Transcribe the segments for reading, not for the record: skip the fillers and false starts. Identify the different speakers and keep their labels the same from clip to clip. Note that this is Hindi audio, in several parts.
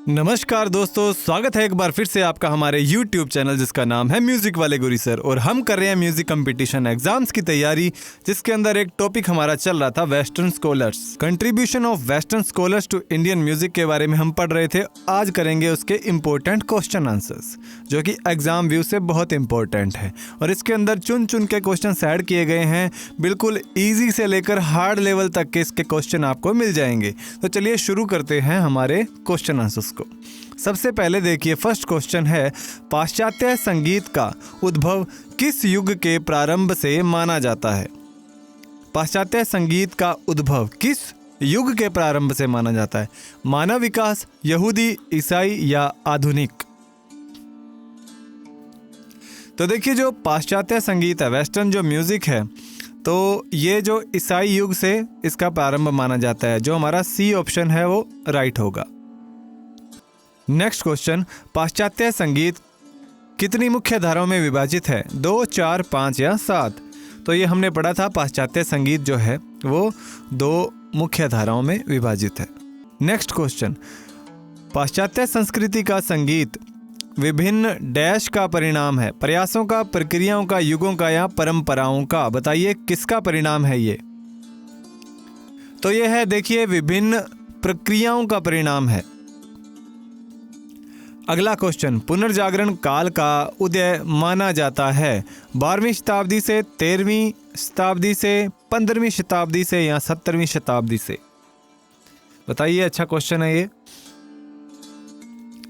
Speaker 1: नमस्कार दोस्तों, स्वागत है एक बार फिर से आपका हमारे YouTube चैनल जिसका नाम है म्यूजिक वाले गुरी सर। और हम कर रहे हैं म्यूजिक कंपटीशन एग्जाम्स की तैयारी, जिसके अंदर एक टॉपिक हमारा चल रहा था western scholars, contribution of western scholars to Indian music के बारे में हम पढ़ रहे थे। आज करेंगे उसके इम्पोर्टेंट क्वेश्चन आंसर्स, जो कि एग्जाम व्यू से बहुत इंपॉर्टेंट है। और इसके अंदर चुन चुन के क्वेश्चन ऐड किए गए हैं, बिल्कुल ईजी से लेकर हार्ड लेवल तक के इसके क्वेश्चन आपको मिल जाएंगे। तो चलिए शुरू करते हैं हमारे क्वेश्चन आंसर्स को। सबसे पहले देखिए, फर्स्ट क्वेश्चन है, पाश्चात्य संगीत का उद्भव किस युग के प्रारंभ से माना जाता है? पाश्चात्य संगीत का उद्भव किस युग के प्रारंभ से माना जाता है? मानव विकास, यहूदी, ईसाई या आधुनिक? तो देखिए, जो पाश्चात्य संगीत है, वेस्टर्न जो म्यूजिक है, तो ये जो ईसाई युग से इसका प्रारंभ माना जाता है। जो हमारा सी ऑप्शन है वो राइट होगा। नेक्स्ट क्वेश्चन, पाश्चात्य संगीत कितनी मुख्य धाराओं में विभाजित है? 2, 4, 5 या 7? तो ये हमने पढ़ा था, पाश्चात्य संगीत जो है वो 2 मुख्य धाराओं में विभाजित है। नेक्स्ट क्वेश्चन, पाश्चात्य संस्कृति का संगीत विभिन्न डैश का परिणाम है? प्रयासों का, प्रक्रियाओं का, युगों का या परंपराओं का? बताइए किसका परिणाम है ये? तो ये है, देखिए, विभिन्न प्रक्रियाओं का परिणाम है। अगला क्वेश्चन, पुनर्जागरण काल का उदय माना जाता है 12वीं शताब्दी से, 13वीं शताब्दी से, 15वीं शताब्दी से या 17वीं शताब्दी से? बताइए, अच्छा क्वेश्चन है ये।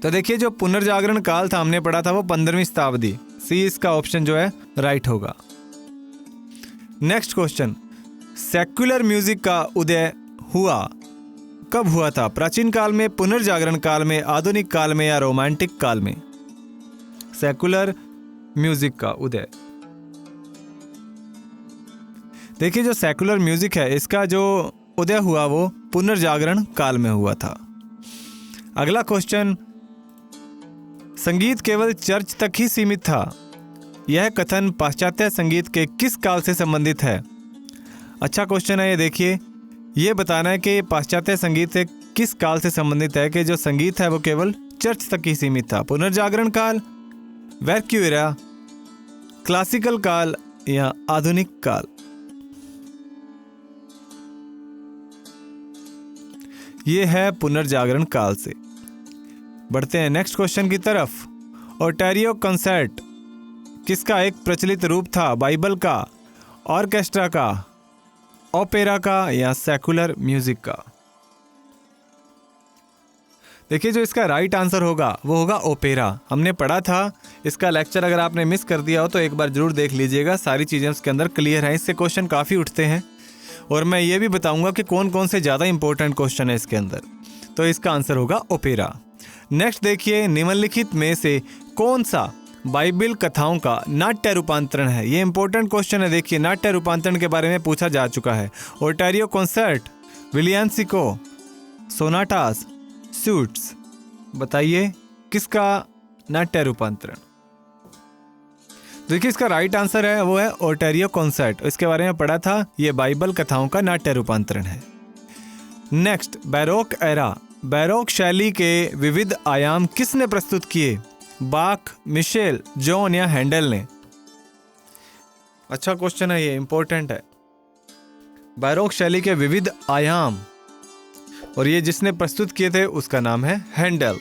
Speaker 1: तो देखिए, जो पुनर्जागरण काल था हमने पढ़ा था वो 15वीं शताब्दी, सी इसका ऑप्शन जो है राइट होगा। नेक्स्ट क्वेश्चन, सेक्युलर म्यूजिक का उदय हुआ कब हुआ था? प्राचीन काल में, पुनर्जागरण काल में, आधुनिक काल में या रोमांटिक काल में? सेकुलर म्यूजिक का उदय, देखिए, जो सेकुलर म्यूजिक है इसका जो उदय हुआ वो पुनर्जागरण काल में हुआ था। अगला क्वेश्चन, संगीत केवल चर्च तक ही सीमित था, यह कथन पाश्चात्य संगीत के किस काल से संबंधित है? अच्छा क्वेश्चन है ये। देखिए, ये बताना है कि पाश्चात्य संगीत से किस काल से संबंधित है कि जो संगीत है वो केवल चर्च तक ही सीमित था। पुनर्जागरण काल, वैक्यू एरा, क्लासिकल काल या आधुनिक काल? ये है पुनर्जागरण काल से। बढ़ते हैं नेक्स्ट क्वेश्चन की तरफ। ओंटारियो कंसर्ट किसका एक प्रचलित रूप था? बाइबल का, ऑर्केस्ट्रा का, ओपेरा का या सेकुलर म्यूजिक का? देखिए, जो इसका राइट आंसर होगा वो होगा ओपेरा। हमने पढ़ा था, इसका लेक्चर अगर आपने मिस कर दिया हो तो एक बार जरूर देख लीजिएगा, सारी चीज़ें उसके अंदर क्लियर हैं। इससे क्वेश्चन काफ़ी उठते हैं और मैं ये भी बताऊंगा कि कौन कौन से ज़्यादा इंपॉर्टेंट क्वेश्चन है इसके अंदर। तो इसका आंसर होगा ओपेरा। नेक्स्ट देखिए, निम्नलिखित में से कौन सा बाइबल कथाओं का नाट्य रूपांतरण है? ये इंपॉर्टेंट क्वेश्चन है। देखिए, नाट्य रूपांतरण के बारे में पूछा जा चुका है। Oratorio concert, villancico, sonatas, suites? बताइए किसका नाट्य रूपांतरण? देखिए, इसका राइट आंसर है वो है ओंटारियो कंसर्ट। इसके बारे में पढ़ा था, ये बाइबल कथाओं का नाट्य रूपांतरण है। नेक्स्ट, बैरोक एरा, बैरोक शैली के विविध आयाम किसने प्रस्तुत किए? बाख, मिशेल, जॉन या हैंडल ने? अच्छा क्वेश्चन है ये, इंपॉर्टेंट है। बैरोक शैली के विविध आयाम, और ये जिसने प्रस्तुत किए थे उसका नाम है हैंडल।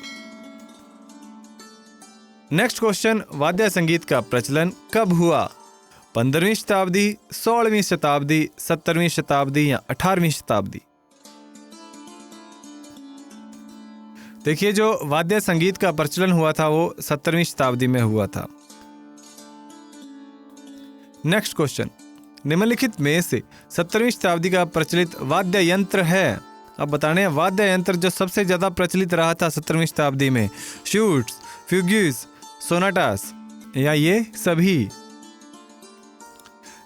Speaker 1: नेक्स्ट क्वेश्चन, वाद्य संगीत का प्रचलन कब हुआ? 15वीं शताब्दी, 16वीं शताब्दी, 17वीं शताब्दी या 18वीं शताब्दी? देखिए, जो वाद्य संगीत का प्रचलन हुआ था वो 17वीं शताब्दी में हुआ था। नेक्स्ट क्वेश्चन, निम्नलिखित में से 17वीं शताब्दी का प्रचलित वाद्य यंत्र है? अब बताने हैं वाद्य यंत्र जो सबसे ज्यादा प्रचलित रहा था 17वीं शताब्दी में। शूट्स, फ्यूग्स, सोनाटास या ये सभी?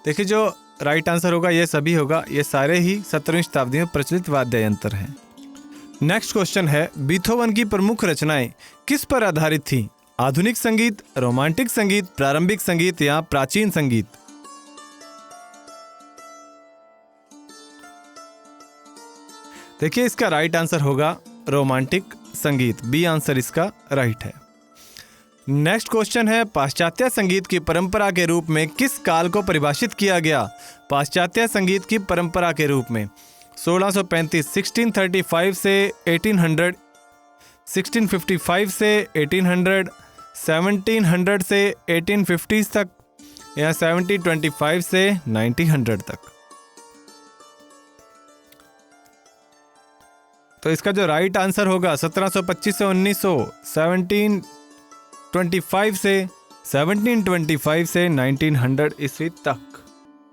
Speaker 1: देखिए, जो राइट आंसर होगा ये सभी होगा। ये सारे ही 17वीं शताब्दी में प्रचलित वाद्य यंत्र हैं। नेक्स्ट क्वेश्चन है, बीथोवन की प्रमुख रचनाएं किस पर आधारित थी? आधुनिक संगीत, रोमांटिक संगीत, प्रारंभिक संगीत या प्राचीन संगीत? देखिए, इसका राइट आंसर होगा रोमांटिक संगीत। बी आंसर इसका राइट है। नेक्स्ट क्वेश्चन है, पाश्चात्य संगीत की परंपरा के रूप में किस काल को परिभाषित किया गया? पाश्चात्य संगीत की परंपरा के रूप में 1635, 1635 से 1800, 1655 से 1800, 1700 से 1850 तक या 1725 से 1900 तक। तो इसका जो राइट आंसर होगा 1725 से 1900, 1725 से 1900 ईस्वी तक।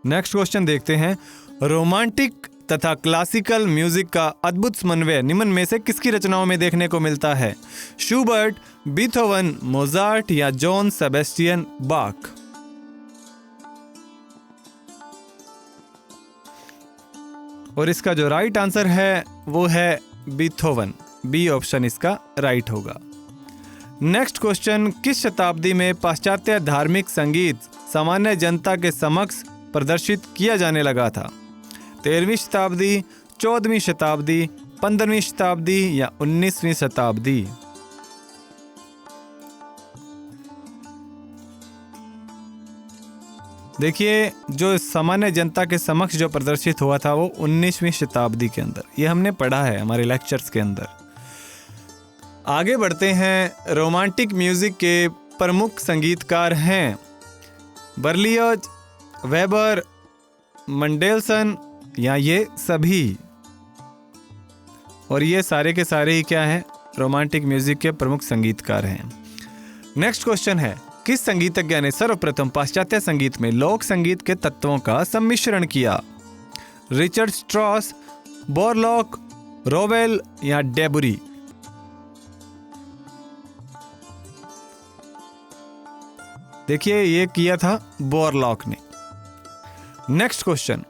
Speaker 1: नेक्स्ट क्वेश्चन देखते हैं, रोमांटिक तथा क्लासिकल म्यूजिक का अद्भुत समन्वय निम्न में से किसकी रचनाओं में देखने को मिलता है? शूबर्ट, बीथोवन, मोजार्ट या जॉन सेबेस्टियन बाक? और इसका जो राइट आंसर है वो है बीथोवन। बी ऑप्शन इसका राइट होगा। नेक्स्ट क्वेश्चन, किस शताब्दी में पाश्चात्य धार्मिक संगीत सामान्य जनता के समक्ष प्रदर्शित किया जाने लगा था? 13वीं शताब्दी, 14वीं शताब्दी, 15वीं शताब्दी या 19वीं शताब्दी? देखिए, जो सामान्य जनता के समक्ष जो प्रदर्शित हुआ था वो 19वीं शताब्दी के अंदर। ये हमने पढ़ा है हमारे लेक्चर्स के अंदर। आगे बढ़ते हैं, रोमांटिक म्यूजिक के प्रमुख संगीतकार हैं बर्लियोज, वेबर, मंडेलसन या ये सभी? और ये सारे के सारे ही क्या हैं? रोमांटिक म्यूजिक के प्रमुख संगीतकार हैं। नेक्स्ट क्वेश्चन है, किस संगीतज्ञ ने सर्वप्रथम पाश्चात्य संगीत में लोक संगीत के तत्वों का सम्मिश्रण किया? रिचर्ड स्ट्रॉस, बोरलॉक, रोवेल या डेबुरी? देखिए, ये किया था बोरलॉक ने। नेक्स्ट क्वेश्चन,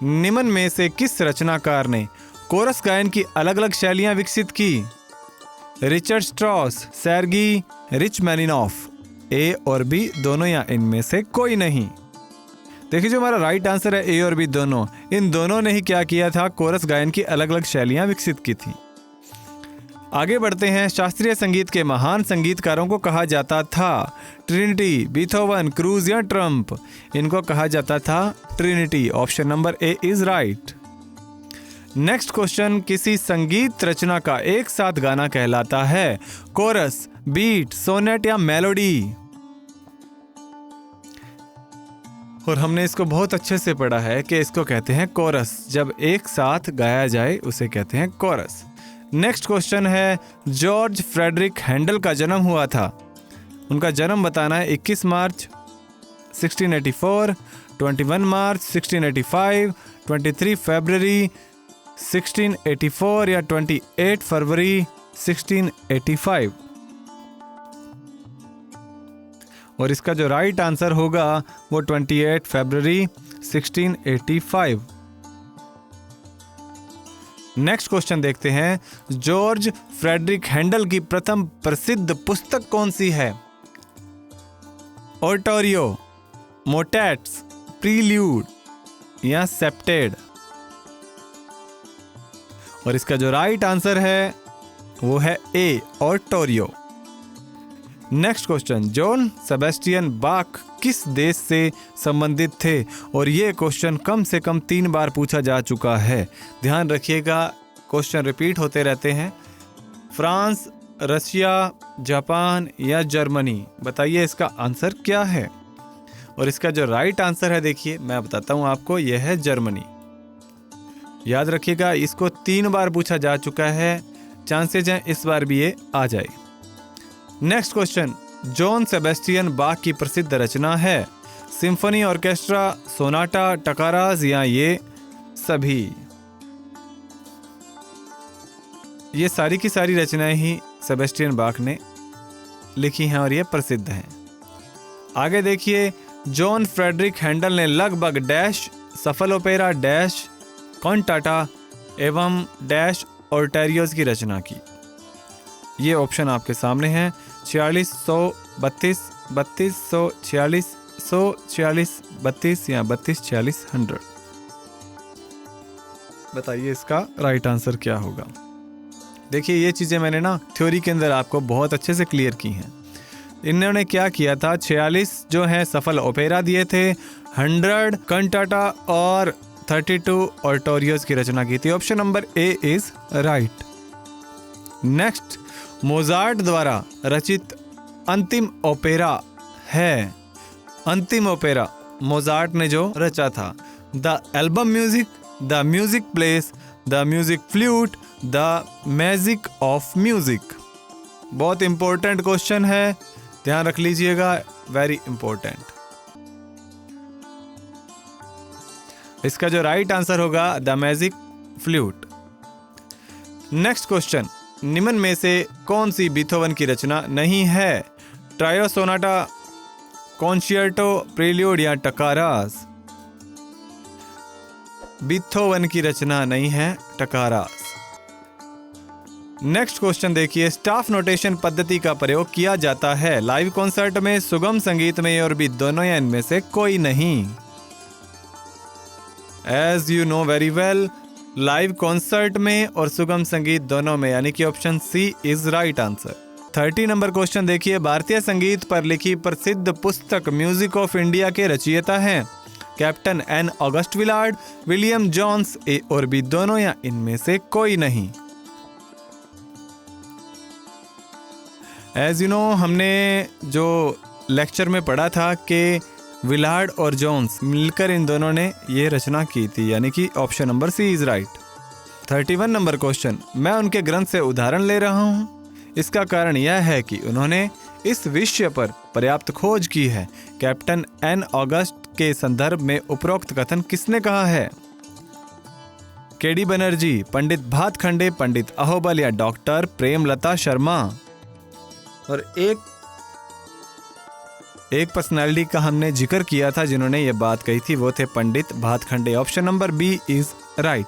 Speaker 1: निम्न में से किस रचनाकार ने कोरस गायन की अलग अलग शैलियां विकसित की? Richard straws, सेर्गी रिचमैनिनॉफ? ए और बी दोनों या इनमें से कोई नहीं? देखिए, जो हमारा राइट आंसर है ए और बी दोनों, इन दोनों ने ही क्या किया था? कोरस गायन की अलग अलग शैलियां विकसित की थी। आगे बढ़ते हैं, शास्त्रीय संगीत के महान संगीतकारों को कहा जाता था? ट्रिनिटी, बीथोवन, क्रूज या ट्रम्प? इनको कहा जाता था Trinity. Option number A is right. Next question, किसी संगीत रचना का एक साथ गाना कहलाता है? कोरस, बीट, सोनेट या मेलोडी? और हमने इसको बहुत अच्छे से पढ़ा है कि इसको कहते हैं कोरस। जब एक साथ गाया जाए उसे कहते हैं कोरस। नेक्स्ट क्वेश्चन है, जॉर्ज फ्रेडरिक हैंडल का जन्म हुआ था? उनका जन्म बताना है। 21 मार्च 1684, 21 मार्च 1685, 23 फरवरी 1684 या 28 फरवरी 1685? और इसका जो राइट आंसर होगा वो 28 फरवरी 1685। नेक्स्ट क्वेश्चन देखते हैं, जॉर्ज फ्रेडरिक हैंडल की प्रथम प्रसिद्ध पुस्तक कौन सी है? ओर्टोरियो, मोटेट्स, प्रील्यूड या सेप्टेड? और इसका जो राइट आंसर है वो है ए, ओर्टोरियो। नेक्स्ट क्वेश्चन, जॉन सेबेस्टियन बाक किस देश से संबंधित थे? और ये क्वेश्चन कम से कम 3 बार पूछा जा चुका है। ध्यान रखिएगा, क्वेश्चन रिपीट होते रहते हैं। फ्रांस, रशिया, जापान या जर्मनी? बताइए इसका आंसर क्या है? और इसका जो राइट आंसर है, देखिए मैं बताता हूँ आपको, यह है जर्मनी। याद रखिएगा, इसको 3 बार पूछा जा चुका है, चांसेस हैं इस बार भी ये आ जाए। नेक्स्ट क्वेश्चन, जॉन सेबेस्टियन बाक की प्रसिद्ध रचना है? सिम्फनी, ऑर्केस्ट्रा, सोनाटा, टकाराज या ये सभी? ये सारी की सारी रचनाएं ही सेबेस्टियन बाक ने लिखी हैं और ये प्रसिद्ध हैं। आगे देखिए, जॉन फ्रेडरिक हैंडल ने लगभग डैश सफल ओपेरा डैश कॉन्टाटा एवं डैश ओर्टेरियोज की रचना की? ये ऑप्शन आपके सामने हैं। 46, 100, 32, 32, 146, 146, 32 या 32, 46, 100? बताइए इसका राइट आंसर क्या होगा? देखिए ये चीज़ें मैंने ना थ्योरी के अंदर आपको बहुत अच्छे से क्लियर की हैं। इन्होंने क्या किया था, 46 जो है सफल ओपेरा दिए थे, 100 कंटाटा और 32 ऑर्टोरियोस की रचना की थी। Option number A is right. Next, Mozart द्वारा रचित अंतिम ओपेरा है, अंतिम ओपेरा मोजार्ट ने जो रचा था, the album music, the music place, the music flute, the magic of music. बहुत इंपॉर्टेंट क्वेश्चन है, ध्यान रख लीजिएगा, वेरी इंपॉर्टेंट। इसका जो राइट आंसर होगा the magic flute. Next question, निम्न में से कौन सी बीथोवन की रचना नहीं है? ट्रायो सोनाटा, कॉन्सर्टो, प्रेल्यूड या टकारास? बीथोवन की रचना नहीं है टकारास। नेक्स्ट क्वेश्चन देखिए, स्टाफ नोटेशन पद्धति का प्रयोग किया जाता है लाइव कॉन्सर्ट में, सुगम संगीत में और भी दोनों या इनमें से कोई नहीं? As you know very well, live concert में और सुगम संगीत दोनों में, यानी कि option C is right answer. 30 number question देखिए, भारतीय संगीत पर लिखी प्रसिद्ध पुस्तक म्यूजिक ऑफ इंडिया के रचयिता हैं? Captain N August Willard, William Jones, A और बी दोनों या इनमें से कोई नहीं? एज यू नो, हमने जो लेक्चर में पढ़ा था कि विलार्ड और जोन्स मिलकर इन दोनों ने ये रचना की थी, यानी कि option number C is right. 31 number question, मैं उनके ग्रंथ से उदाहरण ले रहा हूँ, इसका कारण यह है कि उन्होंने इस विषय पर पर्याप्त खोज की है। कैप्टन एन ऑगस्ट के संदर्भ में उपरोक्त कथन किसने कहा है? केडी बनर्जी, पंडित भातखंडे, पंडित अहोबल या डॉक्टर प्रेमलता शर्मा? और एक पर्सनालिटी का हमने जिक्र किया था जिन्होंने ये बात कही थी, वो थे Pandit Bhatkhande. Option number B is right.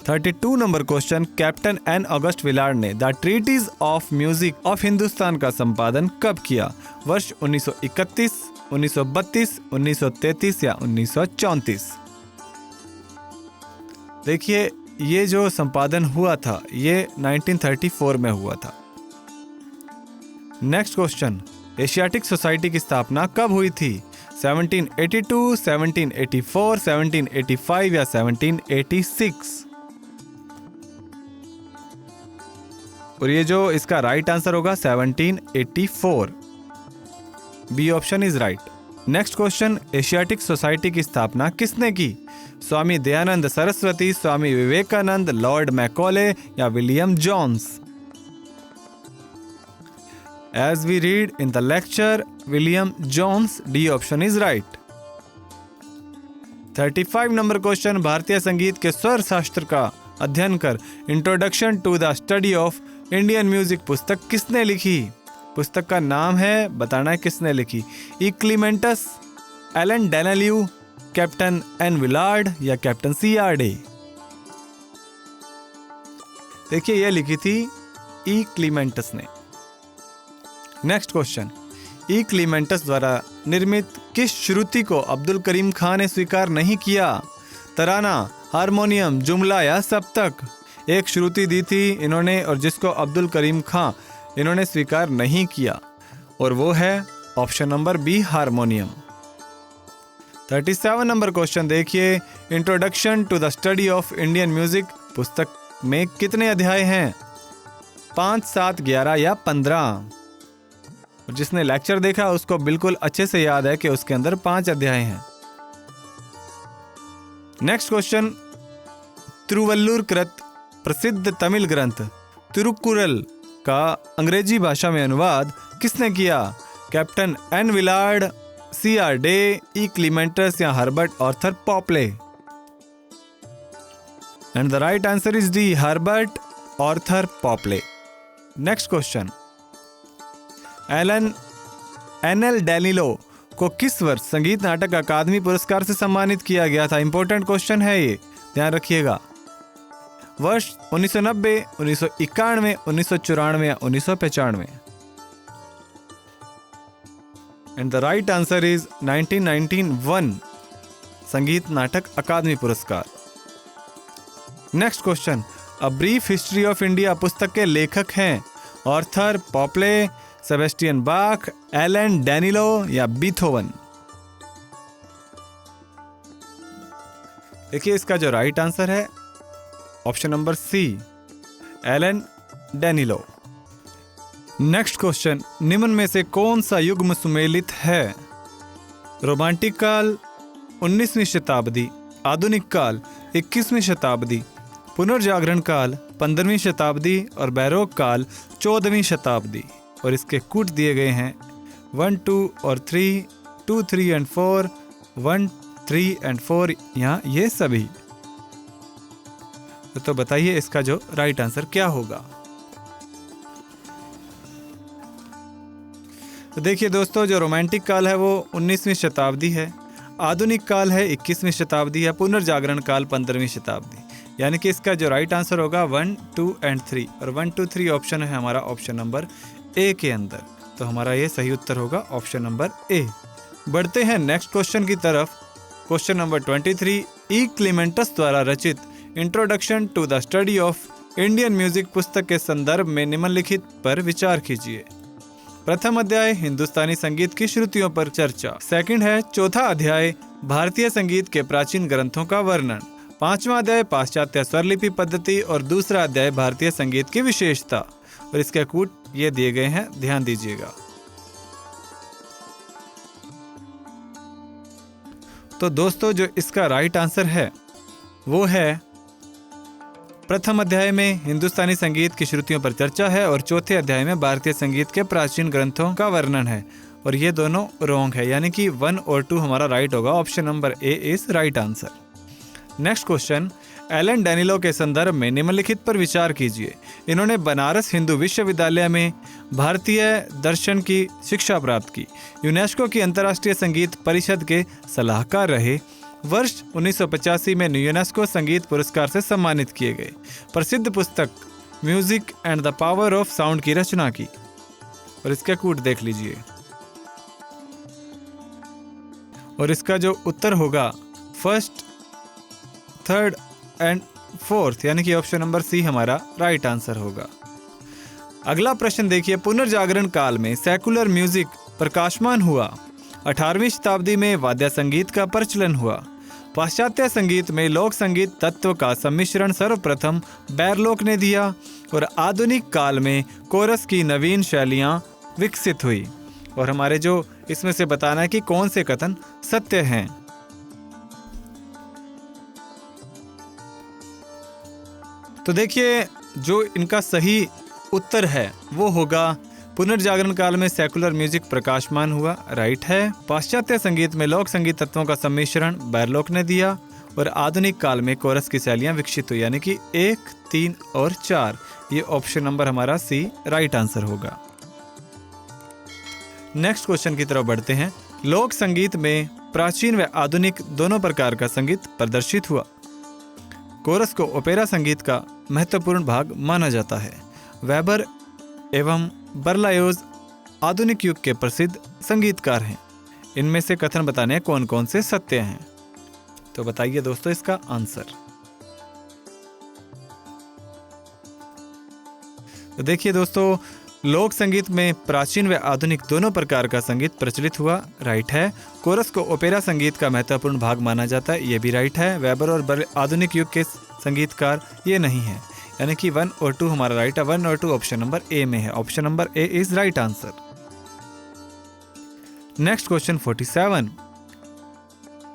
Speaker 1: 32 number question, captain N August Willard ने the treatise of music of Hindustan का संपादन कब किया? वर्ष 1931, 1932, 1933 या 1934? देखिए ये जो संपादन हुआ था ये 1934 में हुआ था। नेक्स्ट क्वेश्चन, एशियाटिक सोसाइटी की स्थापना कब हुई थी? 1782, 1784, 1785 या 1786? और ये जो इसका राइट आंसर होगा 1784, B option is right. Next question, Asiatic society की स्थापना किसने की? स्वामी दयानंद सरस्वती, स्वामी विवेकानंद, लॉर्ड मैकॉले या William Jones? As we read in the lecture, William Jones, D option is right. 35 number question, भारतीय संगीत के स्वर शास्त्र का अध्ययन कर introduction to the study of Indian music पुस्तक किसने लिखी? पुस्तक का नाम है, बताना है किसने लिखी। ई क्लीमेंटस, एलन डेनेल्यू, कैप्टन एन विलार्ड या कैप्टन सी आर डे? देखिए यह लिखी थी ई क्लीमेंटस ने। नेक्स्ट क्वेश्चन, ई क्लीमेंटस द्वारा निर्मित किस श्रुति को अब्दुल करीम खान ने स्वीकार नहीं किया? तराना, हारमोनियम, जुमला या सप्तक? एक श्रुति दी थी इन्होंने और जिसको अब्दुल करीम खान इन्होंने स्वीकार नहीं किया, और वो है option number B, harmonium. 37 number question देखिए, introduction to the study of Indian music पुस्तक में कितने अध्याय हैं? 5, 7, 11 या 15? जिसने लेक्चर देखा उसको बिल्कुल अच्छे से याद है कि उसके अंदर 5 अध्याय हैं। नेक्स्ट क्वेश्चन, तिरुवल्लुर कृत प्रसिद्ध तमिल ग्रंथ तिरुकुरल का अंग्रेजी भाषा में अनुवाद किसने किया? Captain N Willard, C R Day, E Clements या Herbert Arthur Popley? And the right answer is D, Herbert Arthur Popley. Next question, Alain Danielou को किस वर्ष संगीत नाटक अकादमी पुरस्कार से सम्मानित किया गया था? इंपॉर्टेंट क्वेश्चन है ये, ध्यान रखिएगा। वर्ष 1990, 1991, 1994 या 1995? And the right answer is 1991, Sangeet Natak Akademi पुरस्कार। Next question, a brief history of India पुस्तक के लेखक हैं? Arthur Popley, Sebastian Bach, Alan Danielou या बीथोवन? देखिए इसका जो राइट आंसर है option number C, Alan Danielou. Next question, निम्न में से कौन सा युग्म सुमेलित है? रोमांटिक काल 19वीं शताब्दी, आधुनिक काल 21वीं शताब्दी, पुनर्जागरण काल 15वीं शताब्दी और बैरोक काल 14वीं शताब्दी। और इसके कूट दिए गए हैं 1, 2 और 3, 2, 3 एंड 4, 1, 3 एंड 4, यहाँ ये सभी। तो बताइए इसका जो राइट आंसर क्या होगा? तो देखिए दोस्तों, जो रोमांटिक काल है वो 19वीं शताब्दी है, आधुनिक काल है 21वीं शताब्दी है, पुनर्जागरण काल 15वीं शताब्दी। यानी कि इसका जो राइट आंसर होगा 1, 2 एंड 3, और 1, 2, 3 ऑप्शन है हमारा ऑप्शन नंबर ए के अंदर। तो हमारा ये सही उत्तर होगा ऑप्शन नंबर ए। बढ़ते हैं नेक्स्ट क्वेश्चन की तरफ। क्वेश्चन नंबर 23, ई क्लेमेंटस द्वारा रचित introduction to the study of Indian music पुस्तक के संदर्भ में निम्नलिखित पर विचार कीजिए। प्रथम अध्याय हिंदुस्तानी संगीत की श्रुतियों पर चर्चा। सेकंड है चौथा अध्याय भारतीय संगीत के प्राचीन ग्रंथों का वर्णन। पांचवा अध्याय पाश्चात्य स्वरलिपि पद्धति और दूसरा अध्याय भारतीय संगीत की विशेषता। और इसके कूट ये दिए गए हैं, ध्यान दीजिएगा। तो दोस्तों जो इसका राइट आंसर है वो है प्रथम अध्याय में हिंदुस्तानी संगीत की श्रुतियों पर चर्चा है और चौथे अध्याय में भारतीय संगीत के प्राचीन ग्रंथों का वर्णन है। और ये दोनों रॉन्ग है, यानी कि 1 और 2 हमारा राइट होगा। Option number A is right answer. Next question, Alan Danielou के संदर्भ में निम्नलिखित पर विचार कीजिए। इन्होंने बनारस हिंदू विश्वविद्यालय में भारतीय दर्शन की शिक्षा प्राप्त की, यूनेस्को की अंतर्राष्ट्रीय संगीत परिषद के सलाहकार रहे, वर्ष 1985 में यूनेस्को संगीत पुरस्कार से सम्मानित किए गए, प्रसिद्ध पुस्तक music and the power of sound की रचना की। और इसका कूट देख लीजिए। और इसका जो उत्तर होगा फर्स्ट, थर्ड एंड फोर्थ, यानी कि ऑप्शन नंबर सी हमारा राइट आंसर होगा। अगला प्रश्न देखिए, पुनर्जागरण काल में सेकुलर म्यूजिक प्रकाशमान हुआ। 18वीं शताब्दी में वाद्य संगीत का प्रचलन हुआ। पाश्चात्य संगीत में लोक संगीत तत्व का सम्मिश्रण सर्वप्रथम बैरलोक ने दिया और आधुनिक काल में कोरस की नवीन शैलियां विकसित हुई। और हमारे जो इसमें से बताना है कि कौन से कथन सत्य हैं। तो देखिए जो इनका सही उत्तर है वो होगा पुनर्जागरण काल में सेकुलर म्यूजिक प्रकाशमान हुआ, राइट है। पाश्चात्य संगीत में लोक संगीत तत्वों का सम्मिश्रण बैरलोक ने दिया और आधुनिक काल में कोरस की शैलियां विकसित हुई, यानी कि 1, 3 और 4, ये ऑप्शन नंबर हमारा सी राइट आंसर होगा। नेक्स्ट क्वेश्चन की तरफ बढ़ते हैं। लोक संगीत में प्राचीन व आधुनिक दोनों प्रकार का संगीत प्रदर्शित हुआ। कोरस को ओपेरा संगीत का महत्वपूर्ण भाग माना जाता है। वेबर एवं बर्लायोज आधुनिक युग के प्रसिद्ध संगीतकार हैं। इनमें से कथन बताने कौन कौन से सत्य हैं? तो बताइए दोस्तों इसका आंसर। तो देखिए दोस्तों, लोक संगीत में प्राचीन व आधुनिक दोनों प्रकार का संगीत प्रचलित हुआ, राइट है। कोरस को ओपेरा संगीत का महत्वपूर्ण भाग माना जाता है, ये भी राइट है। वेबर और आधुनिक युग के संगीतकार ये नहीं है, यानी कि 1 और 2 हमारा राइट है। 1 और 2 ऑप्शन नंबर ए में है। Option number A is right answer. Next question 47,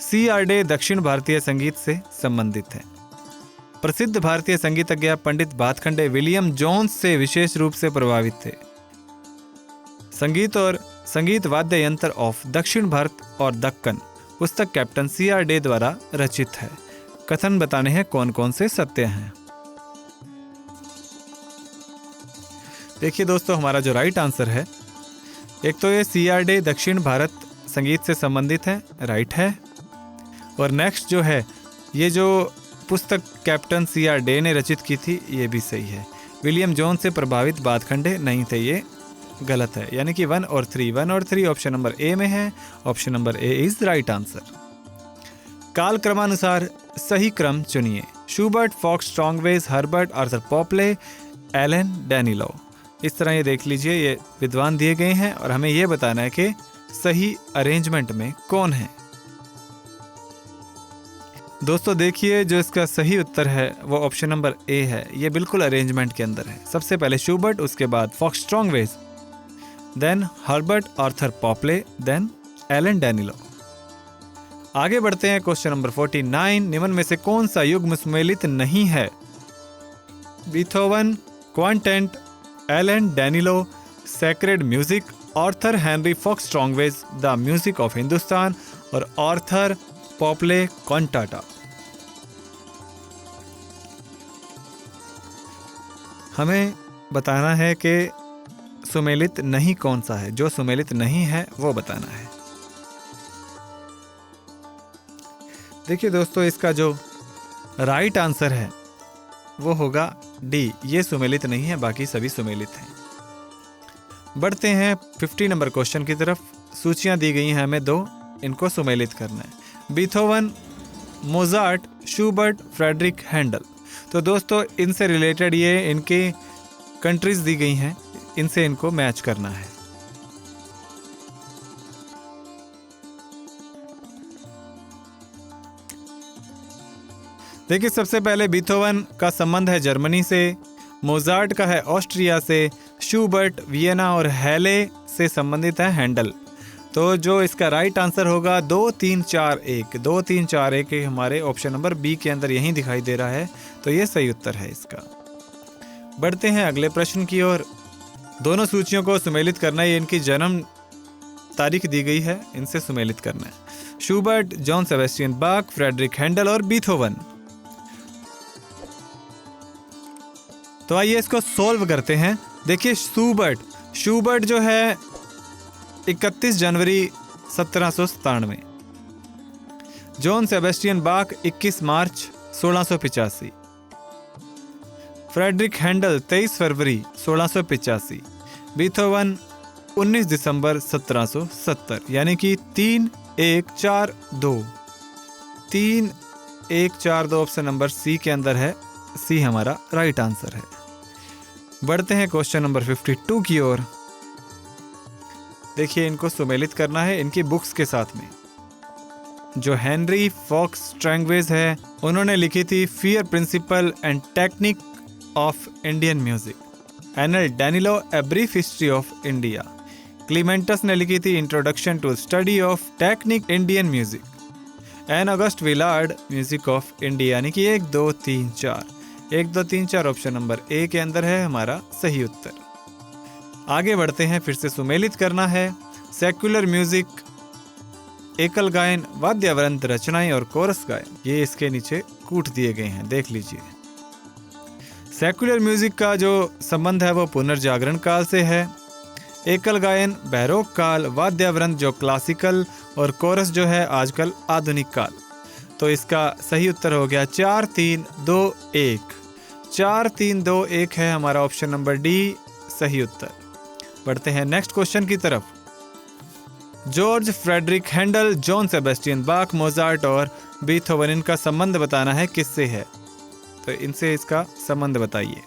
Speaker 1: C.R. Day दक्षिण भारतीय संगीत से संबंधित है। प्रसिद्ध भारतीय संगीतज्ञ पंडित भातखंडे विलियम जोन्स से विशेष रूप से प्रभावित थे। संगीत और संगीत वाद्य यंत्र ऑफ दक्षिण भारत और दक्कन पुस्तक कैप्टन C.R. डे द्वारा रचित है। कथन बताने हैं कौन कौन से सत्य हैं। देखिए दोस्तों, हमारा जो राइट आंसर है, एक तो ये C.R. डे दक्षिण भारत संगीत से संबंधित है, राइट है। और नेक्स्ट जो है, ये जो पुस्तक कैप्टन C.R. डे ने रचित की थी, ये भी सही है। विलियम जोन से प्रभावित भातखंडे नहीं थे, ये गलत है। यानी कि 1 और 3 ऑप्शन नंबर ए में है। Option number A is right answer. काल क्रमानुसार सही क्रम चुनिए। Schubert, Fox Strangways, Herbert, Arthur Popley, Alain Danielou. इस तरह ये देख लीजिए, ये विद्वान दिए गए हैं और हमें ये बताना है कि सही अरेंजमेंट में कौन है। दोस्तों देखिए, जो इसका सही उत्तर है वो ऑप्शन नंबर ए है। ये बिल्कुल अरेंजमेंट के अंदर है। सबसे पहले शूबर्ट, उसके बाद Fox Strangways, then Herbert Arthur Popley, then Alain Danielou. आगे बढ़ते हैं क्वेश्चन नंबर 49। निम्न में से कौन सा युग्म सुमेलित नहीं है? Beethoven, quintet, Alain Danielou, sacred music, Arthur Henry Fox Strangways, the music of Hindustan और आर्थर पॉपले कॉन्टाटा। हमें बताना है कि सुमेलित नहीं कौन सा है। जो सुमेलित नहीं है वो बताना है। देखिए दोस्तों, इसका जो राइट आंसर है वो होगा डी। ये सुमेलित नहीं है, बाकी सभी सुमेलित हैं। बढ़ते हैं 50 नंबर क्वेश्चन की तरफ। सूचियां दी गई हैं हमें 2, इनको सुमेलित करना है। Beethoven, Mozart, Schubert, Frederick Handel. तो दोस्तों इनसे रिलेटेड ये इनके कंट्रीज दी गई हैं, इनसे इनको मैच करना है। देखिए, सबसे पहले बीथोवन का संबंध है जर्मनी से, मोजार्ट का है ऑस्ट्रिया से, शूबर्ट वियना और हैले से संबंधित है हैंडल। तो जो इसका राइट आंसर होगा 2, 3, 4, 1। 2, 3, 4, 1 हमारे ऑप्शन नंबर बी के अंदर यहीं दिखाई दे रहा है। तो ये सही उत्तर है इसका। बढ़ते हैं अगले प्रश्न की ओर। दोनों सूचियों को सुमेलित करना है। इनकी जन्म तारीख दी गई है, इनसे सुमेलित करना है। शूबर्ट, जॉन सेबेस्टियन बाक, फ्रेडरिक हैंडल और बीथोवन। तो आइए इसको सॉल्व करते हैं। देखिए, शूबर्ट जो है 31 जनवरी 1797, जॉन सेबेस्टियन बाक 21 मार्च 1685, फ्रेडरिक हैंडल 23 फरवरी 1685, बीथोवन 19 दिसंबर 1770। यानी कि 3, 1, 4, 2। 3, 1, 4, 2 ऑप्शन नंबर सी के अंदर है। सी हमारा राइट आंसर है। बढ़ते हैं क्वेश्चन नंबर 52 की ओर। देखिए, इनको सुमेलित करना है इनकी बुक्स के साथ में। जो हेनरी फॉक्स स्ट्रॉन्गवेज है, उन्होंने लिखी थी fear principle and technique of Indian music, एनल Danielou a brief history of India. Clements ने लिखी थी introduction to study of technique Indian music, N August Willard music of India. यानी कि 1, 2, 3, 4। 1, 2, 3, 4 ऑप्शन नंबर ए के अंदर है हमारा सही उत्तर। आगे बढ़ते हैं, फिर से सुमेलित करना है। सेक्युलर म्यूजिक, एकल गायन, वाद्यवृंत रचनाएं और कोरस गायन, ये इसके नीचे कूट दिए गए हैं, देख लीजिए। सेक्युलर म्यूजिक का जो संबंध है वो पुनर्जागरण काल से है। एकल गायन बैरोक काल, वाद्यवृंत जो क्लासिकल और कोरस जो है आजकल आधुनिक काल। तो इसका सही उत्तर हो गया 4, 3, 2, 1। 4, 3, 2, 1 है हमारा ऑप्शन नंबर डी सही उत्तर। बढ़ते हैं नेक्स्ट क्वेश्चन की तरफ। George Frederick Handel, John Sebastian Bach, Mozart और बीथोवन, इनका संबंध बताना है किससे है। तो इनसे इसका संबंध बताइए।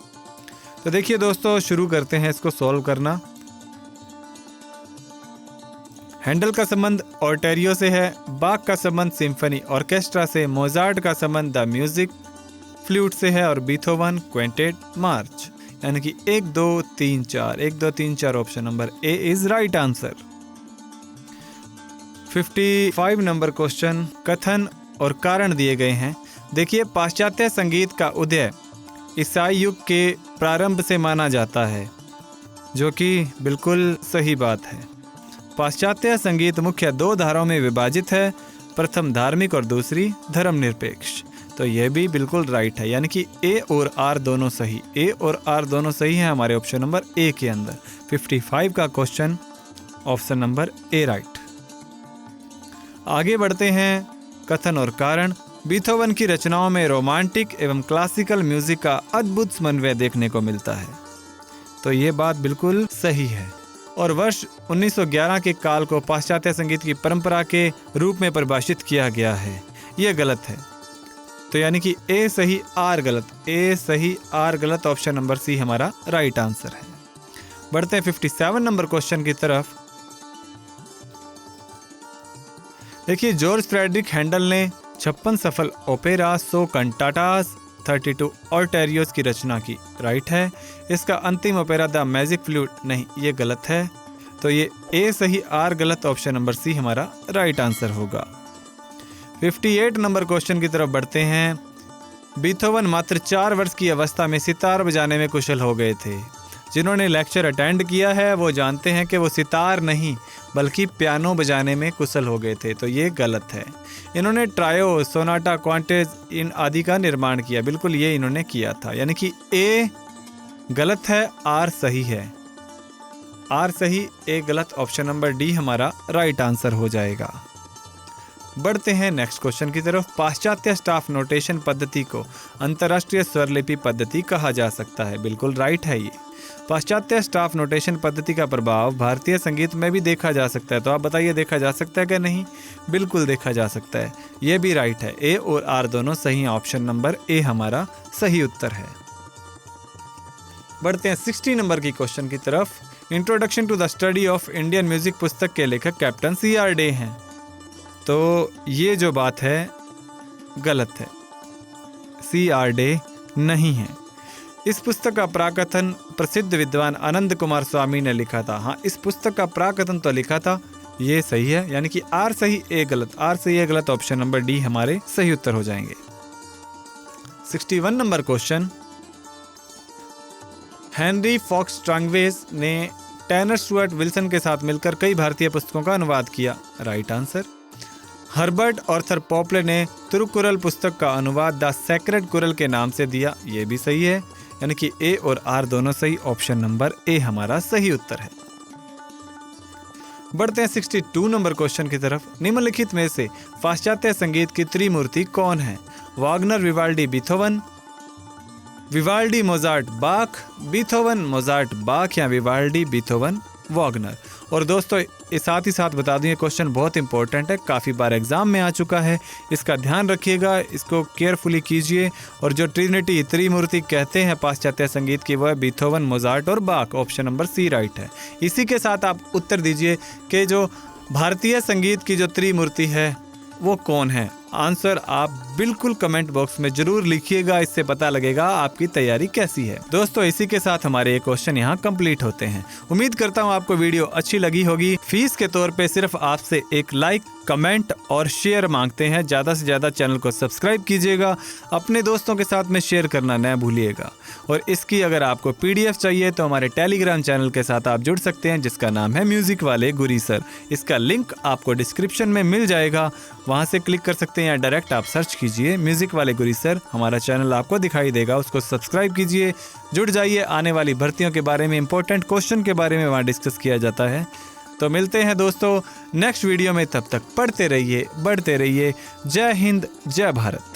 Speaker 1: तो देखिए दोस्तों, शुरू करते हैं इसको सॉल्व करना। हैंडल का संबंध ऑर्टेरियो से है, बाक का संबंध सिम्फनी ऑर्केस्ट्रा से, मोजार्ट का संबंध द म्यूजिक फ्लूट से है और बीथोवन क्विंटेट मार्च। यानी कि 1, 2, 3, 4। 1, 2, 3, 4 option number A is right answer. 55 number question, कथन और कारण दिए गए हैं। देखिए, पाश्चात्य संगीत का उदय ईसाई युग के प्रारंभ से माना जाता है, जो कि बिल्कुल सही बात है। पाश्चात्य संगीत मुख्य 2 धाराओं में विभाजित है, प्रथम धार्मिक और दूसरी धर्मनिरपेक्ष। तो यह भी बिल्कुल राइट है। यानी कि ए और आर दोनों सही, ए और आर दोनों सही है हमारे ऑप्शन नंबर ए के अंदर। 55 का क्वेश्चन ऑप्शन नंबर ए राइट। आगे बढ़ते हैं, कथन और कारण। बीथोवन की रचनाओं में रोमांटिक एवं क्लासिकल म्यूजिक का अद्भुत समन्वय देखने को मिलता है। तो ये बात बिल्कुल सही है। और वर्ष 1911 के काल को पाश्चात्य संगीत की परंपरा के रूप में परिभाषित किया गया है, यह गलत है। तो यानी कि ए सही आर गलत, ए सही आर गलत, ऑप्शन नंबर सी हमारा राइट आंसर है। बढ़ते हैं 57 नंबर क्वेश्चन की तरफ। देखिए, जॉर्ज फ्रेडरिक हैंडल ने 56 सफल ओपेरा, 100 कंटाटास, 32 ऑर्टेरियोस की रचना की। राइट है। इसका अंतिम ओपेरा द मैजिक फ्लूट, नहीं ये गलत है। तो ये ए सही आर गलत, ऑप्शन नंबर सी हमारा राइट आंसर होगा। 58 नंबर क्वेश्चन की तरफ बढ़ते हैं। बीथोवन मात्र 4 वर्ष की अवस्था में सितार बजाने में कुशल हो गए थे। जिन्होंने लेक्चर अटेंड किया है वो जानते हैं कि वो सितार नहीं बल्कि पियानो बजाने में कुशल हो गए थे। तो ये गलत है। इन्होंने ट्रायो, सोनाटा, क्वांटेज इन आदि का निर्माण किया। बिल्कुल ये इन्होंने किया था, यानी कि ए गलत है, आर सही है। आर सही, ए गलत, ऑप्शन नंबर डी हमारा राइट आंसर हो जाएगा। बढ़ते हैं नेक्स्ट क्वेश्चन की तरफ। पाश्चात्य स्टाफ नोटेशन पद्धति को अंतर्राष्ट्रीय स्वरलिपि पद्धति कहा जा सकता है। बिल्कुल राइट है ये। पाश्चात्य स्टाफ नोटेशन पद्धति का प्रभाव भारतीय संगीत में भी देखा जा सकता है। तो आप बताइए, देखा जा सकता है क्या? नहीं, बिल्कुल देखा जा सकता है। ये भी राइट है। ए और आर दोनों सही हैं, ऑप्शन नंबर ए हमारा सही उत्तर है। बढ़ते हैं 60 नंबर की क्वेश्चन की तरफ। Introduction to the study of Indian music पुस्तक के लेखक कैप्टन CR डे हैं। तो ये जो बात है गलत है, CR डे नहीं है। इस पुस्तक का प्राकथन प्रसिद्ध विद्वान आनंद कुमार स्वामी ने लिखा था। हाँ, इस पुस्तक का प्राकथन तो लिखा था, ये सही है, यानी कि आर सही ए गलत, आर सही ए गलत, ऑप्शन नंबर डी हमारे सही उत्तर हो जाएंगे। 61 नंबर क्वेश्चन। हेनरी फॉक्स स्ट्रैंगवेज ने टैनर स्टुअर्ट विल्सन के साथ मिलकर कई भारतीय पुस्तकों का अनुवाद किया। Right answer. हर्बर्ट आर्थर पॉपले ने तिरुकुरल पुस्तक का अनुवाद द सेक्रेड कुरल के नाम से दिया। ये भी सही है, यानी कि ए और आर दोनों सही, ऑप्शन नंबर ए हमारा सही उत्तर है। बढ़ते हैं 62 नंबर क्वेश्चन की तरफ। निम्नलिखित में से पाश्चात्य संगीत की त्रिमूर्ति कौन है? Wagner, Vivaldi, Beethoven, Vivaldi, Mozart, Bach, Beethoven, Mozart, Bach, या विवाल्डी, बीथोवन, वागनर। और दोस्तों साथ ही साथ बता दूं, ये क्वेश्चन बहुत इंपॉर्टेंट है, काफ़ी बार एग्जाम में आ चुका है, इसका ध्यान रखिएगा, इसको केयरफुली कीजिए। और जो ट्रिनिटी, त्रिमूर्ति कहते हैं पाश्चात्य संगीत की, वो है बीथोवन, मोजार्ट और बाख, ऑप्शन नंबर सी राइट है। इसी के साथ आप उत्तर दीजिए कि जो भारतीय संगीत की जो त्रिमूर्ति है वो कौन है। आंसर आप बिल्कुल कमेंट बॉक्स में जरूर लिखिएगा, इससे पता लगेगा आपकी तैयारी कैसी है। दोस्तों इसी के साथ हमारे ये क्वेश्चन यहाँ कंप्लीट होते हैं। उम्मीद करता हूँ आपको वीडियो अच्छी लगी होगी। फीस के तौर पे सिर्फ आपसे एक लाइक, कमेंट और शेयर मांगते हैं। ज़्यादा से ज़्यादा चैनल को सब्सक्राइब कीजिएगा, अपने दोस्तों के साथ में शेयर करना न भूलिएगा। और इसकी अगर आपको PDF चाहिए तो हमारे टेलीग्राम चैनल के साथ आप जुड़ सकते हैं, जिसका नाम है म्यूजिक वाले गुरी सर। इसका लिंक आपको डिस्क्रिप्शन में मिल जाएगा, वहाँ से क्लिक कर सकते हैं, या डायरेक्ट आप सर्च कीजिए म्यूजिक वाले गुरी सर, हमारा चैनल आपको दिखाई देगा, उसको सब्सक्राइब कीजिए, जुड़ जाइए। आने वाली भर्तियों के बारे में, इंपॉर्टेंट क्वेश्चन के बारे में वहाँ डिस्कस किया जाता है। तो मिलते हैं दोस्तों नेक्स्ट वीडियो में, तब तक पढ़ते रहिए, बढ़ते रहिए। जय हिंद, जय भारत।